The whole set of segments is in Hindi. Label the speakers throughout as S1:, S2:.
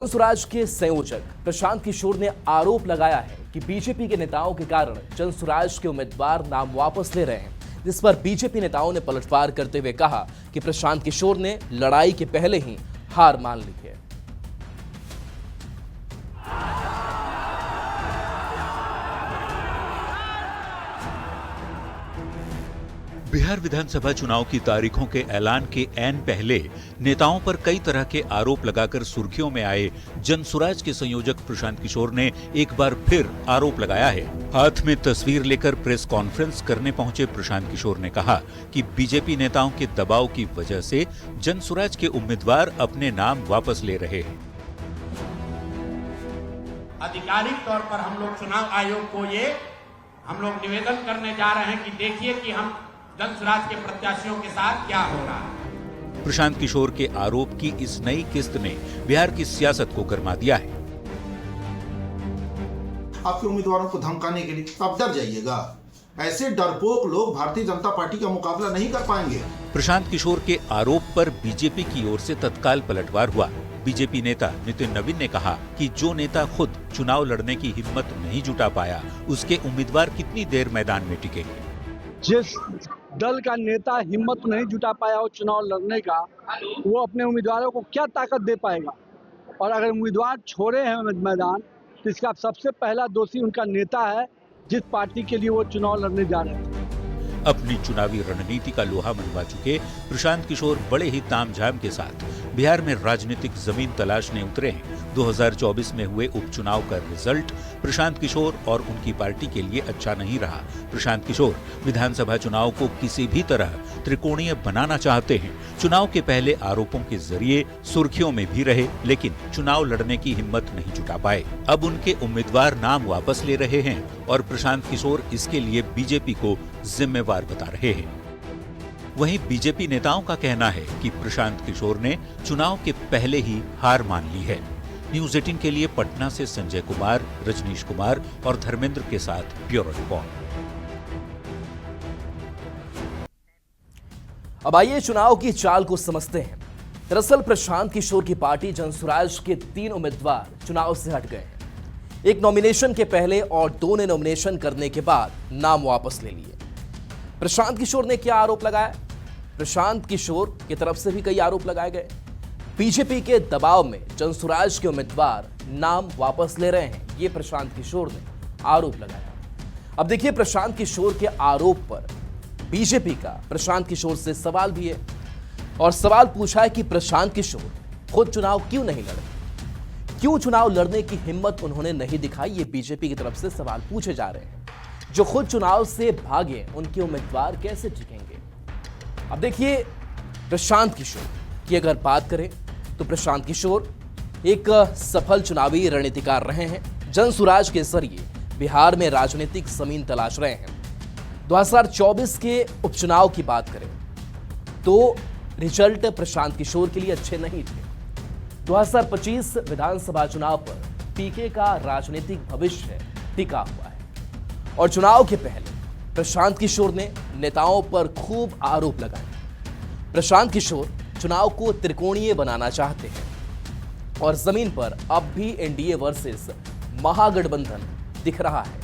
S1: जनसुराज के संयोजक प्रशांत किशोर ने आरोप लगाया है कि बीजेपी के नेताओं के कारण जनसुराज के उम्मीदवार नाम वापस ले रहे हैं, जिस पर बीजेपी नेताओं ने पलटवार करते हुए कहा कि प्रशांत किशोर ने लड़ाई के पहले ही हार मान ली है।
S2: बिहार विधानसभा चुनाव की तारीखों के ऐलान के ऐन पहले नेताओं पर कई तरह के आरोप लगाकर सुर्खियों में आए जनसुराज के संयोजक प्रशांत किशोर ने एक बार फिर आरोप लगाया है। हाथ में तस्वीर लेकर प्रेस कॉन्फ्रेंस करने पहुंचे प्रशांत किशोर ने कहा कि बीजेपी नेताओं के दबाव की वजह से जनसुराज के उम्मीदवार अपने नाम वापस ले रहे हैं।
S3: आधिकारिक तौर पर हम लोग चुनाव आयोग को हम लोग निवेदन करने जा रहे हैं कि देखिए कि हम जनसुराज के प्रत्याशियों के साथ क्या हो रहा है।
S2: प्रशांत किशोर के आरोप की इस नई किस्त ने बिहार की सियासत को गरमा दिया है।
S4: आपके उम्मीदवारों को धमकाने के लिए आप डर जाइएगा। ऐसे डरपोक लोग भारतीय जनता पार्टी का मुकाबला नहीं कर पाएंगे।
S2: प्रशांत किशोर के आरोप पर बीजेपी की ओर से तत्काल पलटवार हुआ। बीजेपी नेता नितिन नवीन ने कहा कि जो नेता खुद चुनाव लड़ने की हिम्मत नहीं जुटा पाया, उसके उम्मीदवार कितनी देर मैदान में टिकेंगे।
S5: जिस दल का नेता हिम्मत नहीं जुटा पाया हो चुनाव लड़ने का, वो अपने उम्मीदवारों को क्या ताकत दे पाएगा। और अगर उम्मीदवार छोड़े हैं मैदान, तो इसका सबसे पहला दोषी उनका नेता है, जिस पार्टी के लिए वो चुनाव लड़ने जा रहे हैं।
S2: अपनी चुनावी रणनीति का लोहा मनवा चुके प्रशांत किशोर बड़े ही तामझाम के साथ बिहार में राजनीतिक जमीन तलाशने उतरे हैं। 2024 में हुए उपचुनाव का रिजल्ट प्रशांत किशोर और उनकी पार्टी के लिए अच्छा नहीं रहा। प्रशांत किशोर विधानसभा चुनाव को किसी भी तरह त्रिकोणीय बनाना चाहते हैं। चुनाव के पहले आरोपों के जरिए सुर्खियों में भी रहे, लेकिन चुनाव लड़ने की हिम्मत नहीं जुटा पाए। अब उनके उम्मीदवार नाम वापस ले रहे हैं और प्रशांत किशोर इसके लिए बीजेपी को जिम्मेवार बता रहे हैं। वहीं बीजेपी नेताओं का कहना है कि प्रशांत किशोर ने चुनाव के पहले ही हार मान ली है। न्यूज़ 18 के लिए पटना से संजय कुमार, रजनीश कुमार और धर्मेंद्र के साथ ब्यूरो रिपोर्ट।
S1: अब आइए चुनाव की चाल को समझते हैं। दरअसल प्रशांत किशोर की पार्टी जनसुराज के 3 उम्मीदवार चुनाव से हट गए हैं। एक नॉमिनेशन के पहले और 2 ने नॉमिनेशन करने के बाद नाम वापस ले लिए। प्रशांत किशोर ने क्या आरोप लगाया? प्रशांत किशोर की तरफ से भी कई आरोप लगाए गए। बीजेपी के दबाव में जनसुराज के उम्मीदवार नाम वापस ले रहे हैं, ये प्रशांत किशोर ने आरोप लगाया। अब देखिए, प्रशांत किशोर के आरोप पर बीजेपी का प्रशांत किशोर से सवाल भी है और सवाल पूछा है कि प्रशांत किशोर खुद चुनाव क्यों नहीं लड़े, क्यों चुनाव लड़ने की हिम्मत उन्होंने नहीं दिखाई। ये बीजेपी की तरफ से सवाल पूछे जा रहे हैं। जो खुद चुनाव से भागे, उनके उम्मीदवार कैसे टिकेंगे। अब देखिए, प्रशांत किशोर की अगर बात करें तो प्रशांत किशोर एक सफल चुनावी रणनीतिकार रहे हैं। जनसुराज के जरिए बिहार में राजनीतिक जमीन तलाश रहे हैं। 2024 के उपचुनाव की बात करें तो रिजल्ट प्रशांत किशोर के लिए अच्छे नहीं थे। 2025 विधानसभा चुनाव पर पीके का राजनीतिक भविष्य टिका हुआ है और चुनाव के पहले प्रशांत किशोर ने नेताओं पर खूब आरोप लगाए। प्रशांत किशोर चुनाव को त्रिकोणीय बनाना चाहते हैं और जमीन पर अब भी एनडीए वर्सेस महागठबंधन दिख रहा है।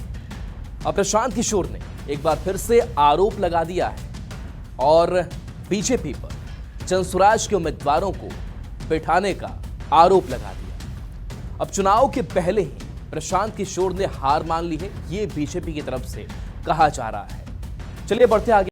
S1: अब प्रशांत किशोर ने एक बार फिर से आरोप लगा दिया है और बीजेपी पर जनसुराज के उम्मीदवारों को बैठाने का आरोप लगा दिया। अब चुनाव के पहले ही प्रशांत किशोर ने हार मान ली है, ये बीजेपी की तरफ से कहा जा रहा है। चलिए बढ़ते आगे।